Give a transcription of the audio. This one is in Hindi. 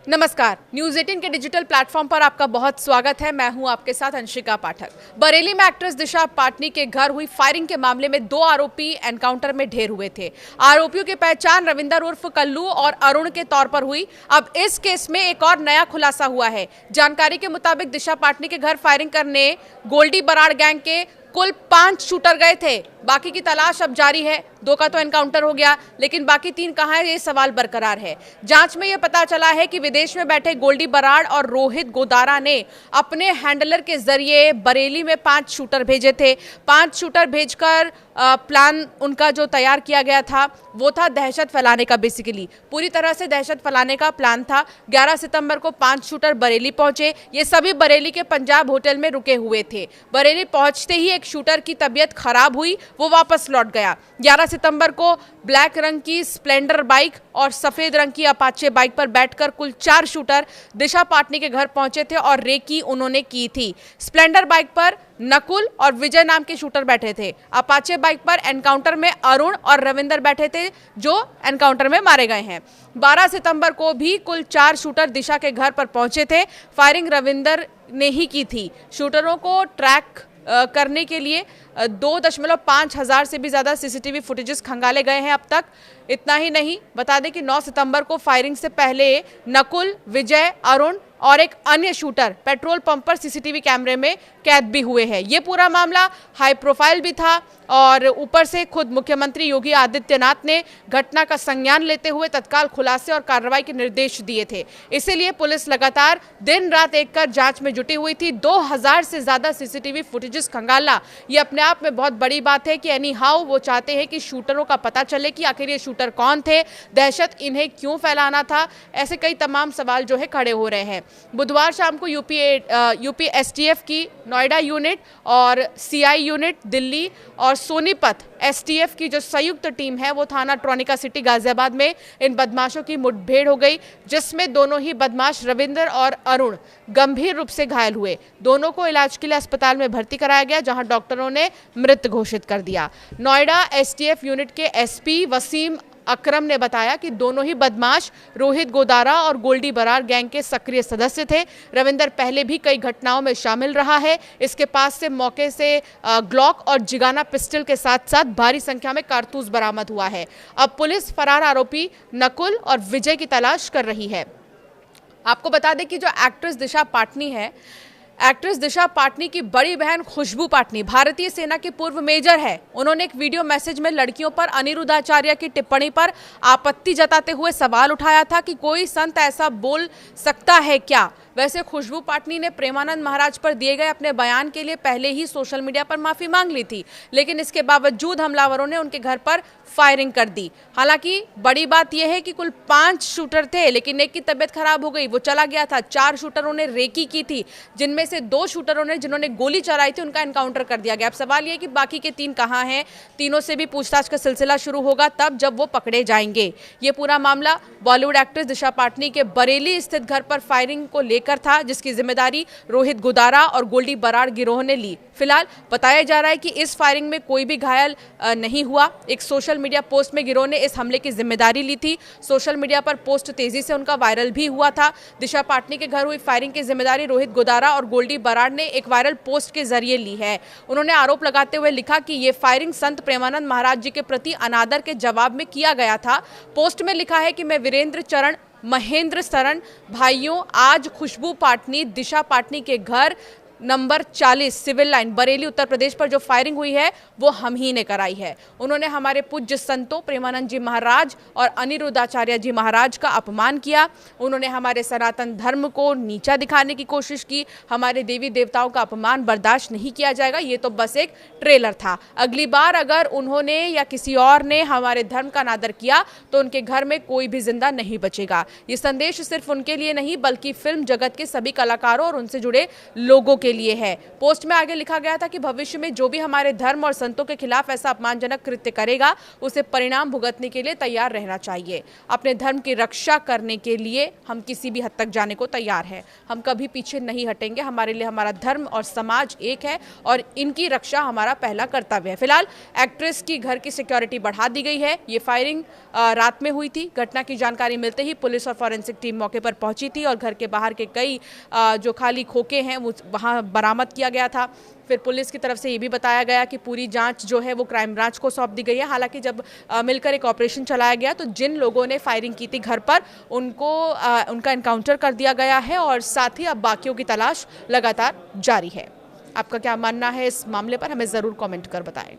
नमस्कार, न्यूज़ 18 के डिजिटल प्लेटफॉर्म पर आपका बहुत स्वागत है। मैं हूं आपके साथ अंशिका पाठक। बरेली में एक्ट्रेस दिशा पाटनी के घर हुई फायरिंग के मामले में 2 आरोपी एनकाउंटर में ढेर हुए थे। आरोपियों की पहचान रविंदर उर्फ कल्लू और अरुण के तौर पर हुई। अब इस केस में एक और नया खुलासा हुआ है। जानकारी के मुताबिक दिशा पाटनी के घर फायरिंग करने गोल्डी बराड़ गैंग के कुल 5 शूटर गए थे। बाकी की तलाश अब जारी है। 2 का तो एनकाउंटर हो गया, लेकिन बाकी 3 कहां है, ये सवाल बरकरार है। जांच में यह पता चला है कि विदेश में बैठे गोल्डी बराड़ और रोहित गोदारा ने अपने हैंडलर के जरिए बरेली में 5 शूटर भेजे थे। 5 शूटर भेजकर प्लान उनका जो तैयार किया गया था वो था दहशत फैलाने का। बेसिकली पूरी तरह से दहशत फैलाने का प्लान था। 11 सितंबर को 5 शूटर बरेली पहुंचे। ये सभी बरेली के पंजाब होटल में रुके हुए थे। बरेली पहुंचते ही एक शूटर की तबीयत खराब हुई, वो वापस लौट गया। 11 सितंबर को ब्लैक रंग की स्प्लेंडर बाइक और सफेद रंग की अपाचे बाइक पर बैठकर कुल 4 शूटर दिशा पाटनी के घर पहुंचे थे और रेकी उन्होंने की थी। स्प्लेंडर बाइक पर नकुल और विजय नाम के शूटर बैठे थे। अपाचे बाइक पर एनकाउंटर में अरुण और रविंदर बैठे थे, जो एनकाउंटर में मारे गए हैं। 12 सितंबर को भी कुल 4 शूटर दिशा के घर पर पहुंचे थे। फायरिंग रविंदर ने ही की थी। शूटरों को ट्रैक करने के लिए 2.5 हजार से भी ज़्यादा सीसीटीवी फुटेजेस खंगाले गए हैं अब तक। इतना ही नहीं, बता दें कि 9 सितंबर को फायरिंग से पहले नकुल, विजय, अरुण और एक अन्य शूटर पेट्रोल पंप पर सीसीटीवी कैमरे में कैद भी हुए हैं। ये पूरा मामला हाई प्रोफाइल भी था और ऊपर से खुद मुख्यमंत्री योगी आदित्यनाथ ने घटना का संज्ञान लेते हुए तत्काल खुलासे और कार्रवाई के निर्देश दिए थे। इसीलिए पुलिस लगातार दिन रात एक कर जांच में जुटी हुई थी। 2000 से ज्यादा सीसीटीवी फुटेजेस खंगालना ये अपने आप में बहुत बड़ी बात है कि एनी हाउ वो चाहते हैं कि शूटरों का पता चले कि आखिर ये शूटर कौन थे, दहशत इन्हें क्यों फैलाना था। ऐसे कई तमाम सवाल जो है खड़े हो रहे हैं। बुधवार शाम को यूपी एसटीएफ की नोएडा यूनिट और सीआई यूनिट दिल्ली और सोनीपत एसटीएफ की जो संयुक्त टीम है वो थाना ट्रोनिका सिटी गाजियाबाद में इन बदमाशों की मुठभेड़ हो गई, जिसमें दोनों ही बदमाश रविंदर और अरुण गंभीर रूप से घायल हुए। दोनों को इलाज के लिए अस्पताल में भर्ती कराया गया, जहां डॉक्टरों ने मृत घोषित कर दिया। नोएडा एसटीएफ यूनिट के एसपी वसीम अकरम ने बताया कि दोनों ही बदमाश रोहित गोदारा और गोल्डी बराड़ गैंग के सक्रिय सदस्य थे। रविंदर पहले भी कई घटनाओं में शामिल रहा है। इसके पास से मौके से ग्लॉक और जिगाना पिस्टल के साथ साथ भारी संख्या में कारतूस बरामद हुआ है। अब पुलिस फरार आरोपी नकुल और विजय की तलाश कर रही है। आपको बता दें कि जो एक्ट्रेस दिशा पाटनी है, एक्ट्रेस दिशा पाटनी की बड़ी बहन खुशबू पाटनी भारतीय सेना की पूर्व मेजर है। उन्होंने एक वीडियो मैसेज में लड़कियों पर अनिरुद्ध आचार्य की टिप्पणी पर आपत्ति जताते हुए सवाल उठाया था कि कोई संत ऐसा बोल सकता है क्या। वैसे खुशबू पाटनी ने प्रेमानंद महाराज पर दिए गए अपने बयान के लिए पहले ही सोशल मीडिया पर माफी मांग ली थी, लेकिन इसके बावजूद हमलावरों ने उनके घर पर फायरिंग कर दी। हालांकि बड़ी बात यह है कि कुल 5 शूटर थे, लेकिन एक की तबीयत खराब हो गई, वो चला गया था। 4 शूटरों ने रेकी की थी, जिनमें से 2 शूटरों ने जिन्होंने गोली चलाई थी उनका एनकाउंटर कर दिया गया। अब सवाल यह कि बाकी के 3 कहां हैं। तीनों से भी पूछताछ का सिलसिला शुरू होगा तब जब वो पकड़े जाएंगे। ये पूरा मामला बॉलीवुड एक्ट्रेस दिशा पाटनी के बरेली स्थित घर पर फायरिंग को लेकर था, जिसकी जिम्मेदारी रोहित गोदारा और गोल्डी बराड़ गिरोह ने ली। फिलहाल बताया जा रहा है कि इस फायरिंग में कोई भी घायल नहीं हुआ। एक सोशल मीडिया पोस्ट में गिरोह ने इस हमले की जिम्मेदारी ली थी। सोशल मीडिया पर पोस्ट तेजी से उनका वायरल भी हुआ था। दिशा पाटनी के घर हुई फायरिंग की जिम्मेदारी रोहित गोदारा और गोल्डी बराड़ ने एक वायरल पोस्ट के जरिए ली है। उन्होंने आरोप लगाते हुए लिखा कि ये फायरिंग संत प्रेमानंद महाराज जी के प्रति अनादर के जवाब में किया गया था। पोस्ट में लिखा है कि मैं वीरेंद्र चरण महेंद्र शरण भाइयों, आज खुशबू पाटनी दिशा पाटनी के घर number 40 civil line Bareilly Uttar Pradesh पर जो फायरिंग हुई है वो हम ही ने कराई है। उन्होंने हमारे पूज्य संतों प्रेमानंद जी महाराज और अनिरुद्ध आचार्य जी महाराज का अपमान किया। उन्होंने हमारे सनातन धर्म को नीचा दिखाने की कोशिश की। हमारे देवी देवताओं का अपमान बर्दाश्त नहीं किया जाएगा। ये तो बस एक ट्रेलर था। अगली बार अगर उन्होंने या किसी और ने हमारे धर्म का अनादर किया तो उनके घर में कोई भी जिंदा नहीं बचेगा। ये संदेश सिर्फ उनके लिए नहीं बल्कि फिल्म जगत के सभी कलाकारों और उनसे जुड़े लोगों के लिए है। पोस्ट में आगे लिखा गया था कि भविष्य में जो भी हमारे धर्म और संतों के खिलाफ ऐसा अपमानजनक कृत्य करेगा उसे परिणाम भुगतने के लिए तैयार रहना चाहिए। अपने धर्म की रक्षा करने के लिए हम किसी भी हद तक जाने को तैयार हैं। हम कभी पीछे नहीं हटेंगे। हमारे लिए हमारा धर्म और समाज एक है और इनकी रक्षा हमारा पहला कर्तव्य है। फिलहाल एक्ट्रेस की घर की सिक्योरिटी बढ़ा दी गई है। ये फायरिंग रात में हुई थी। घटना की जानकारी मिलते ही पुलिस और फॉरेंसिक टीम मौके पर पहुंची थी और घर के बाहर के कई जो खाली खोखे हैं वो वहां बरामद किया गया था। फिर पुलिस की तरफ से ये भी बताया गया कि पूरी जांच जो है वो क्राइम ब्रांच को सौंप दी गई है। हालांकि जब मिलकर एक ऑपरेशन चलाया गया तो जिन लोगों ने फायरिंग की थी घर पर उनका एनकाउंटर कर दिया गया है और साथ ही अब बाकियों की तलाश लगातार जारी है। आपका क्या मानना है इस मामले पर, हमें ज़रूर कमेंट कर बताएं।